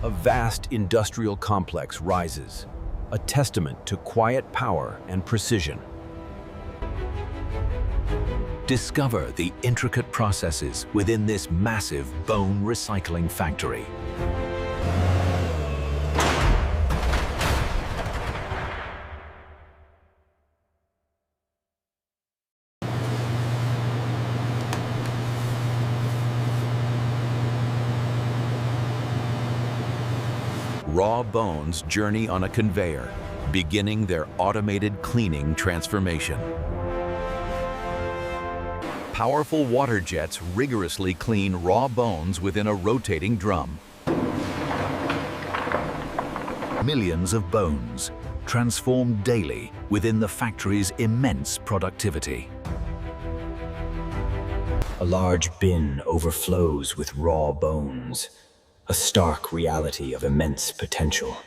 A vast industrial complex rises, a testament to quiet power and precision. Discover the intricate processes within this massive bone recycling factory. Raw bones journey on a conveyor, beginning their automated cleaning transformation. Powerful water jets rigorously clean raw bones within a rotating drum. Millions of bones transformed daily within the factory's immense productivity. A large bin overflows with raw bones, a stark reality of immense potential.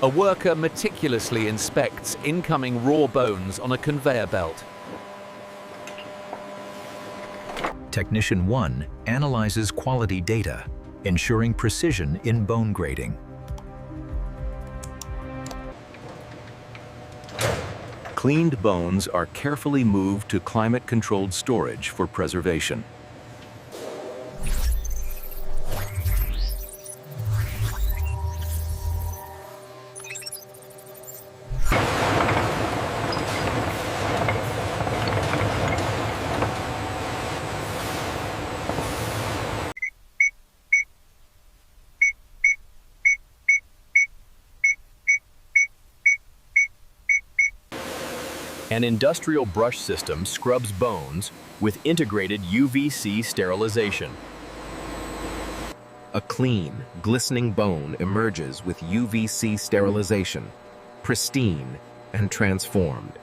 A worker meticulously inspects incoming raw bones on a conveyor belt. Technician 1 analyzes quality data, ensuring precision in bone grading. Cleaned bones are carefully moved to climate-controlled storage for preservation. An industrial brush system scrubs bones with integrated UVC sterilization. A clean, glistening bone emerges with UVC sterilization, pristine and transformed.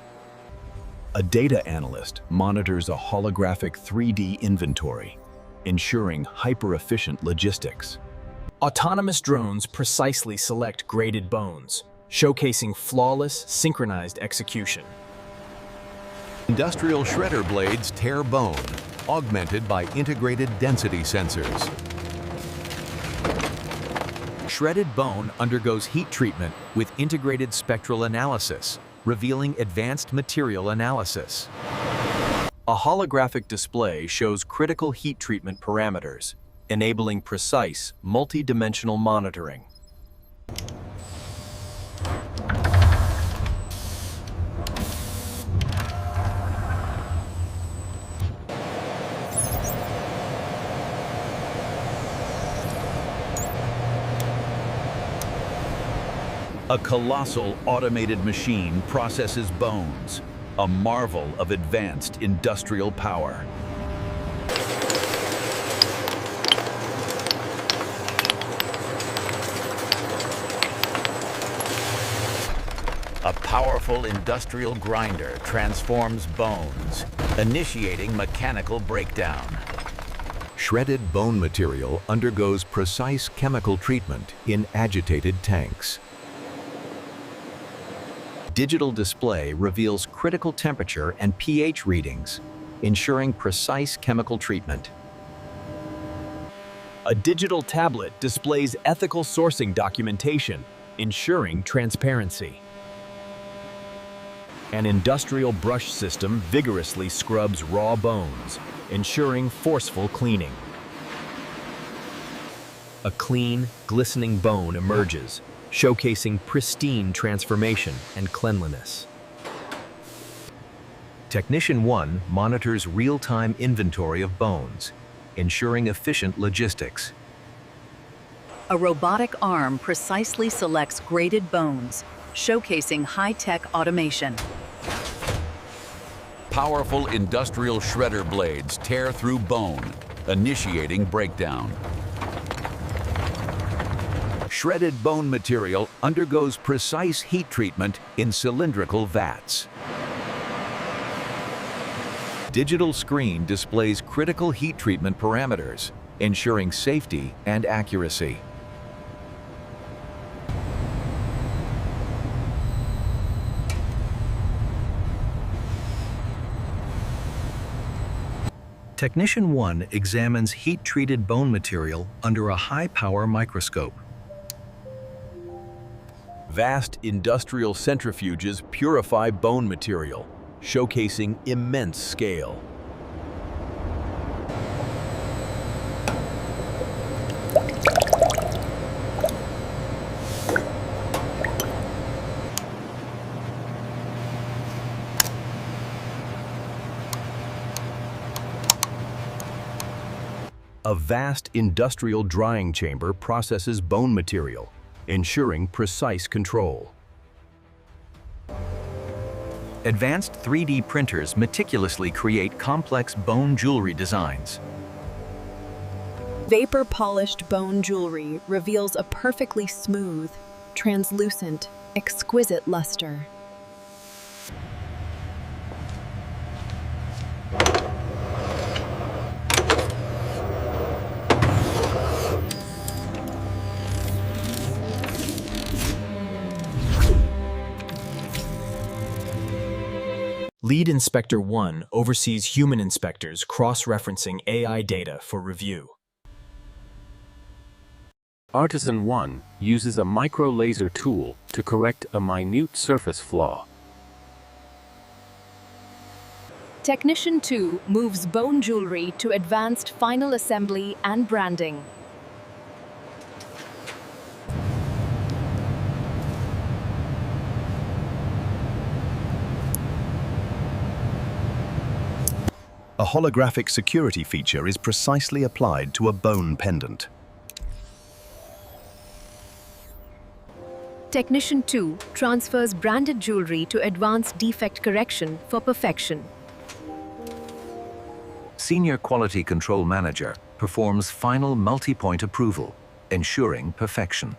A data analyst monitors a holographic 3D inventory, ensuring hyper-efficient logistics. Autonomous drones precisely select graded bones, showcasing flawless, synchronized execution. Industrial shredder blades tear bone, augmented by integrated density sensors. Shredded bone undergoes heat treatment with integrated spectral analysis, revealing advanced material analysis. A holographic display shows critical heat treatment parameters, enabling precise, multi-dimensional monitoring. A colossal automated machine processes bones, a marvel of advanced industrial power. A powerful industrial grinder transforms bones, initiating mechanical breakdown. Shredded bone material undergoes precise chemical treatment in agitated tanks. Digital display reveals critical temperature and pH readings, ensuring precise chemical treatment. A digital tablet displays ethical sourcing documentation, ensuring transparency. An industrial brush system vigorously scrubs raw bones, ensuring forceful cleaning. A clean, glistening bone emerges, showcasing pristine transformation and cleanliness. Technician 1 monitors real-time inventory of bones, ensuring efficient logistics. A robotic arm precisely selects graded bones, showcasing high-tech automation. Powerful industrial shredder blades tear through bone, initiating breakdown. Shredded bone material undergoes precise heat treatment in cylindrical vats. Digital screen displays critical heat treatment parameters, ensuring safety and accuracy. Technician 1 examines heat-treated bone material under a high-power microscope. Vast industrial centrifuges purify bone material, showcasing immense scale. A vast industrial drying chamber processes bone material, ensuring precise control. Advanced 3D printers meticulously create complex bone jewelry designs. Vapor-polished bone jewelry reveals a perfectly smooth, translucent, exquisite luster. Lead Inspector 1 oversees human inspectors cross-referencing AI data for review. Artisan 1 uses a micro-laser tool to correct a minute surface flaw. Technician 2 moves bone jewelry to advanced final assembly and branding. A holographic security feature is precisely applied to a bone pendant. Technician 2 transfers branded jewelry to advanced defect correction for perfection. Senior Quality Control Manager performs final multi-point approval, ensuring perfection.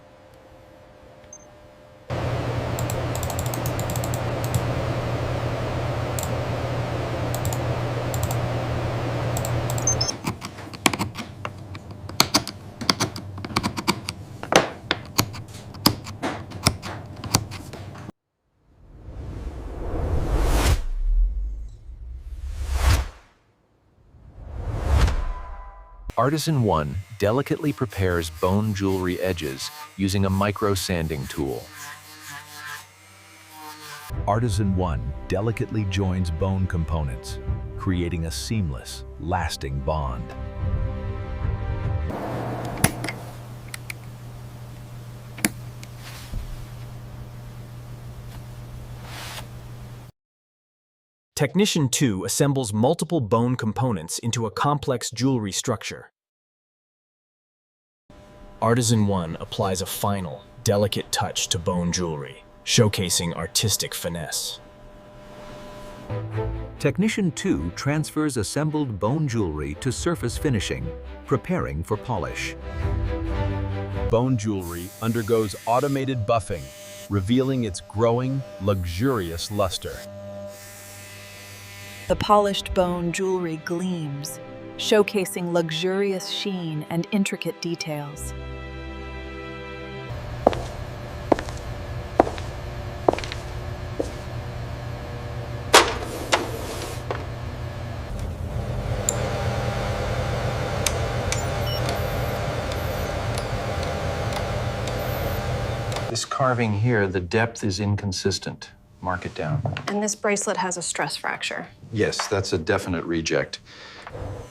Artisan 1 delicately prepares bone jewelry edges using a micro-sanding tool. Artisan 1 delicately joins bone components, creating a seamless, lasting bond. Technician 2 assembles multiple bone components into a complex jewelry structure. Artisan 1 applies a final, delicate touch to bone jewelry, showcasing artistic finesse. Technician 2 transfers assembled bone jewelry to surface finishing, preparing for polish. Bone jewelry undergoes automated buffing, revealing its growing, luxurious luster. The polished bone jewelry gleams, showcasing luxurious sheen and intricate details. This carving here, the depth is inconsistent. Mark it down. And this bracelet has a stress fracture. Yes, that's a definite reject.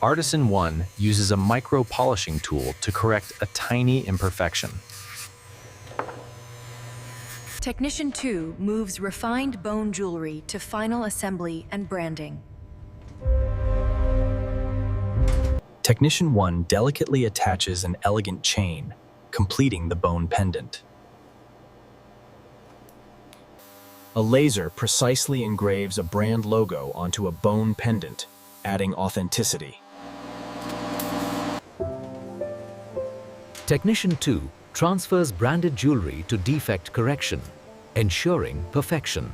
Artisan 1 uses a micro-polishing tool to correct a tiny imperfection. Technician 2 moves refined bone jewelry to final assembly and branding. Technician 1 delicately attaches an elegant chain, completing the bone pendant. A laser precisely engraves a brand logo onto a bone pendant, adding authenticity. Technician 2 transfers branded jewelry to defect correction, ensuring perfection.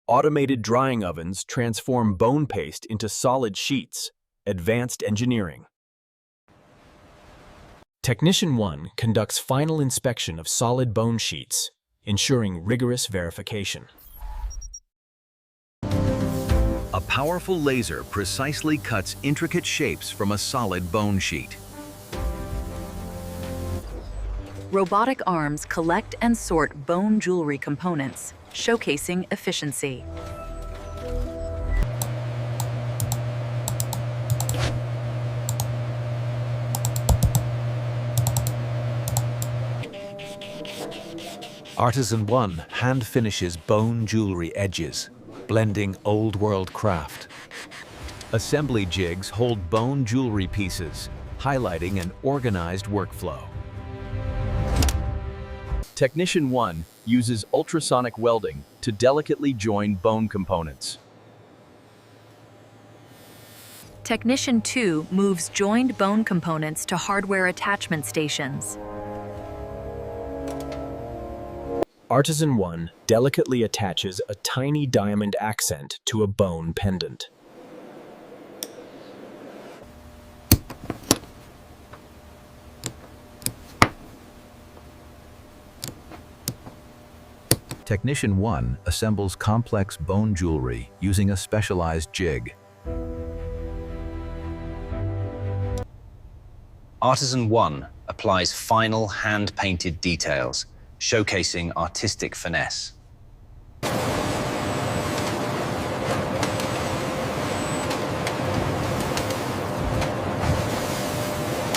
Automated drying ovens transform bone paste into solid sheets, Advanced Engineering. Technician 1 conducts final inspection of solid bone sheets, ensuring rigorous verification. A powerful laser precisely cuts intricate shapes from a solid bone sheet. Robotic arms collect and sort bone jewelry components, showcasing efficiency. Artisan 1 hand finishes bone jewelry edges, blending old-world craft. Assembly jigs hold bone jewelry pieces, highlighting an organized workflow. Technician 1 uses ultrasonic welding to delicately join bone components. Technician 2 moves joined bone components to hardware attachment stations. Artisan 1 delicately attaches a tiny diamond accent to a bone pendant. Technician 1 assembles complex bone jewelry using a specialized jig. Artisan 1 applies final hand-painted details, showcasing artistic finesse.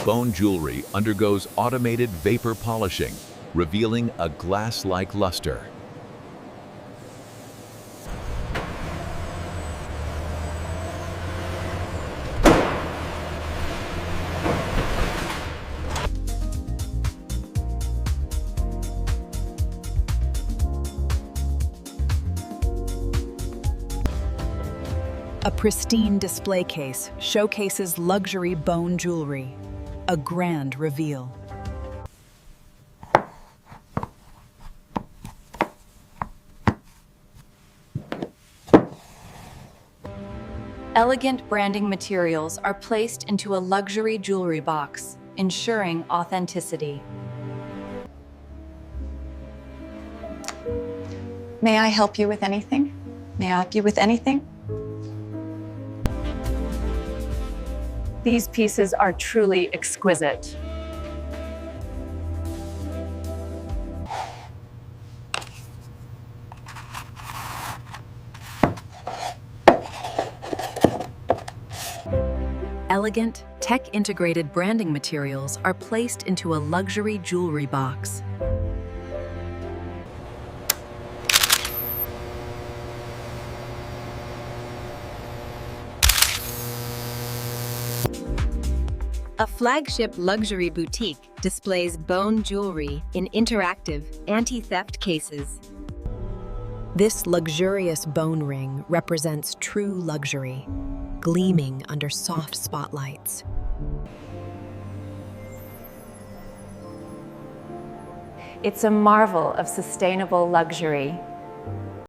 Bone jewelry undergoes automated vapor polishing, revealing a glass-like luster. A pristine display case showcases luxury bone jewelry. A grand reveal. Elegant branding materials are placed into a luxury jewelry box, ensuring authenticity. May I help you with anything? May I help you with anything? These pieces are truly exquisite. Elegant, tech-integrated branding materials are placed into a luxury jewelry box. A flagship luxury boutique displays bone jewelry in interactive, anti-theft cases. This luxurious bone ring represents true luxury, gleaming under soft spotlights. It's a marvel of sustainable luxury.